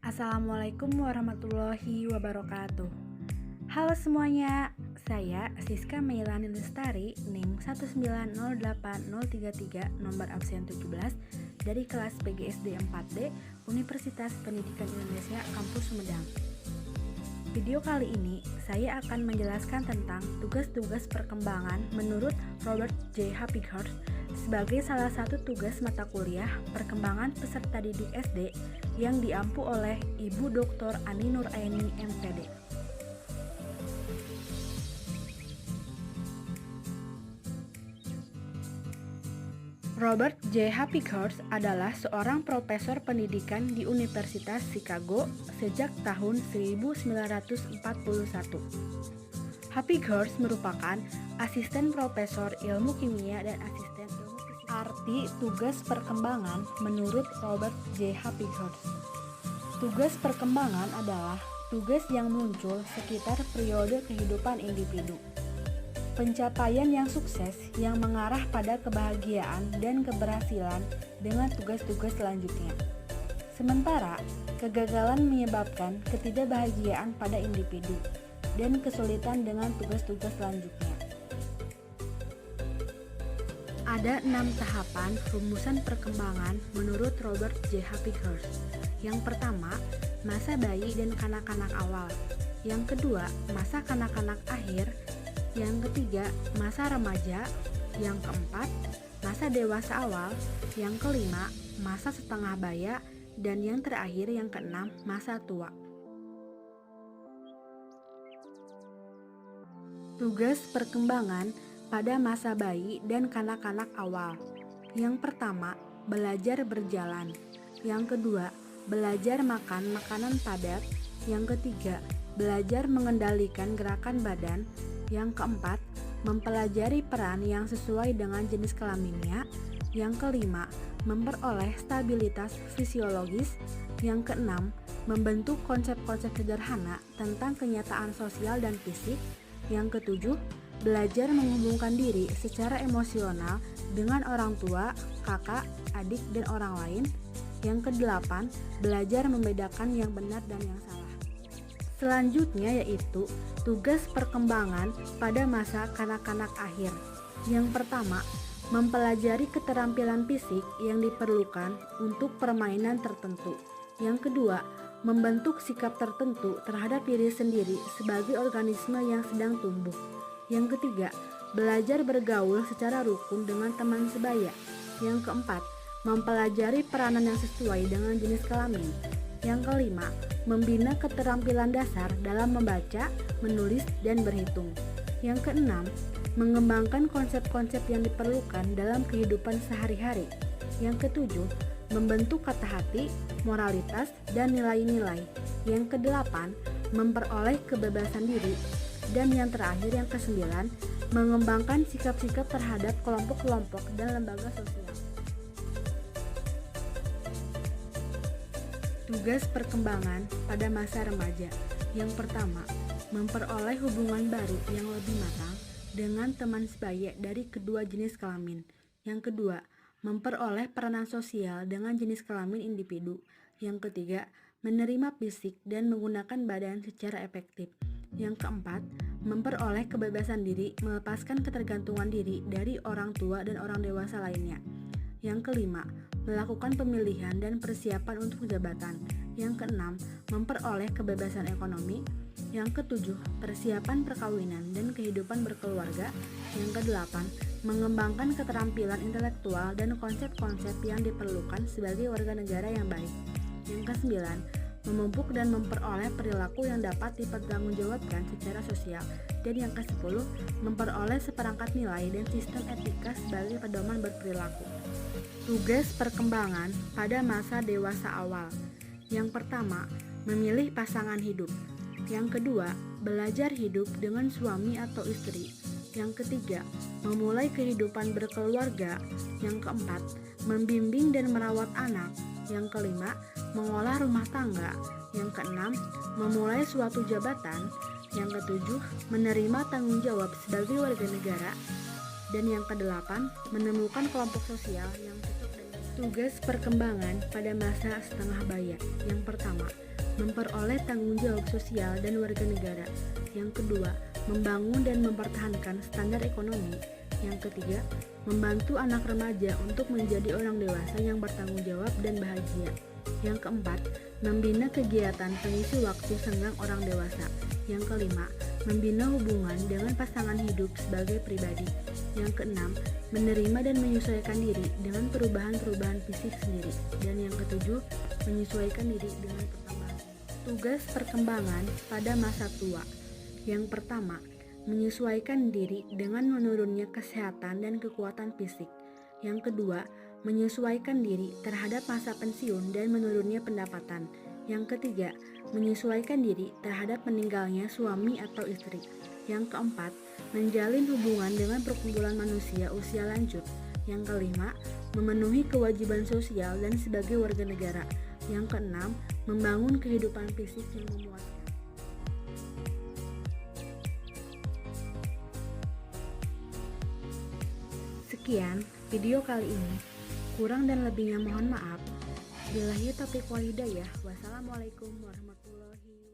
Assalamualaikum warahmatullahi wabarakatuh. Halo semuanya, saya Siska Meilani Lestari, NIM 1908033, nomor absen 17, dari kelas PGSD 4D, Universitas Pendidikan Indonesia, Kampus Sumedang. Video kali ini, saya akan menjelaskan tentang tugas-tugas perkembangan menurut Robert J. Hapighurst sebagai salah satu tugas mata kuliah perkembangan peserta didik SD yang diampu oleh Ibu Dr. Ani Nuraini, MPD. Robert J. Hapighurst adalah seorang profesor pendidikan di Universitas Chicago sejak tahun 1941. Hapighurst merupakan asisten profesor ilmu kimia dan asisten ilmu fisika. Arti tugas perkembangan menurut Robert J. Hapighurst. Tugas perkembangan adalah tugas yang muncul sekitar periode kehidupan individu. Pencapaian yang sukses yang mengarah pada kebahagiaan dan keberhasilan dengan tugas-tugas selanjutnya. Sementara, kegagalan menyebabkan ketidakbahagiaan pada individu dan kesulitan dengan tugas-tugas selanjutnya. Ada 6 tahapan rumusan perkembangan menurut Robert J. Hapighurst. Yang pertama, masa bayi dan kanak-kanak awal. Yang kedua, masa kanak-kanak akhir. Yang ketiga, masa remaja. Yang keempat, masa dewasa awal. Yang kelima, masa setengah baya. Dan yang terakhir, yang keenam, masa tua. Tugas perkembangan pada masa bayi dan kanak-kanak awal. Yang pertama, belajar berjalan. Yang kedua, belajar makan makanan padat. Yang ketiga, belajar mengendalikan gerakan badan. Yang keempat, mempelajari peran yang sesuai dengan jenis kelaminnya. Yang kelima, memperoleh stabilitas fisiologis. Yang keenam, membentuk konsep-konsep sederhana tentang kenyataan sosial dan fisik. Yang ketujuh, belajar menghubungkan diri secara emosional dengan orang tua, kakak, adik, dan orang lain. Yang kedelapan, belajar membedakan yang benar dan yang salah. Selanjutnya yaitu tugas perkembangan pada masa kanak-kanak akhir. Yang pertama, mempelajari keterampilan fisik yang diperlukan untuk permainan tertentu. Yang kedua, membentuk sikap tertentu terhadap diri sendiri sebagai organisme yang sedang tumbuh. Yang ketiga, belajar bergaul secara rukun dengan teman sebaya. Yang keempat, mempelajari peranan yang sesuai dengan jenis kelamin. Yang kelima, membina keterampilan dasar dalam membaca, menulis, dan berhitung. Yang keenam, mengembangkan konsep-konsep yang diperlukan dalam kehidupan sehari-hari. Yang ketujuh, membentuk kata hati, moralitas, dan nilai-nilai. Yang kedelapan, memperoleh kebebasan diri. Dan yang terakhir, yang kesembilan, mengembangkan sikap-sikap terhadap kelompok-kelompok dan lembaga sosial. Tugas perkembangan pada masa remaja. Yang pertama, memperoleh hubungan baru yang lebih matang dengan teman sebaya dari kedua jenis kelamin. Yang kedua, memperoleh peranan sosial dengan jenis kelamin individu. Yang ketiga, menerima fisik dan menggunakan badan secara efektif. Yang keempat, memperoleh kebebasan diri melepaskan ketergantungan diri dari orang tua dan orang dewasa lainnya. Yang kelima, melakukan pemilihan dan persiapan untuk jabatan. Yang keenam, memperoleh kebebasan ekonomi. Yang ketujuh, persiapan perkawinan dan kehidupan berkeluarga. Yang kedelapan, mengembangkan keterampilan intelektual dan konsep-konsep yang diperlukan sebagai warga negara yang baik. Yang kesembilan, memupuk dan memperoleh perilaku yang dapat dipertanggungjawabkan secara sosial. Dan yang kesepuluh, memperoleh seperangkat nilai dan sistem etika sebagai pedoman berperilaku. Tugas perkembangan pada masa dewasa awal. Yang pertama, memilih pasangan hidup. Yang kedua, belajar hidup dengan suami atau istri. Yang ketiga, memulai kehidupan berkeluarga. Yang keempat, membimbing dan merawat anak. Yang kelima, mengolah rumah tangga. Yang keenam, memulai suatu jabatan. Yang ketujuh, menerima tanggung jawab sebagai warga negara. Dan yang kedelapan, menemukan kelompok sosial yang cocok dengan Tugas perkembangan pada masa setengah baya. Yang pertama, memperoleh tanggung jawab sosial dan warga negara. Yang kedua, membangun dan mempertahankan standar ekonomi. Yang ketiga, membantu anak remaja untuk menjadi orang dewasa yang bertanggung jawab dan bahagia. Yang keempat, membina kegiatan pengisi waktu senggang orang dewasa. Yang kelima, membina hubungan dengan pasangan hidup sebagai pribadi. Yang keenam, menerima dan menyesuaikan diri dengan perubahan-perubahan fisik sendiri. Dan yang ketujuh, menyesuaikan diri dengan perkembangan. Tugas perkembangan pada masa tua. Yang pertama, menyesuaikan diri dengan menurunnya kesehatan dan kekuatan fisik. Yang kedua, menyesuaikan diri terhadap masa pensiun dan menurunnya pendapatan. Yang ketiga, menyesuaikan diri terhadap meninggalnya suami atau istri. Yang keempat, menjalin hubungan dengan perkumpulan manusia usia lanjut. Yang kelima, memenuhi kewajiban sosial dan sebagai warga negara. Yang keenam, membangun kehidupan fisik yang memuaskan. Sekian video kali ini. Kurang dan lebihnya mohon maaf. Billahi taufiq wal hidayah. Wassalamualaikum warahmatullahi wabarakatuh.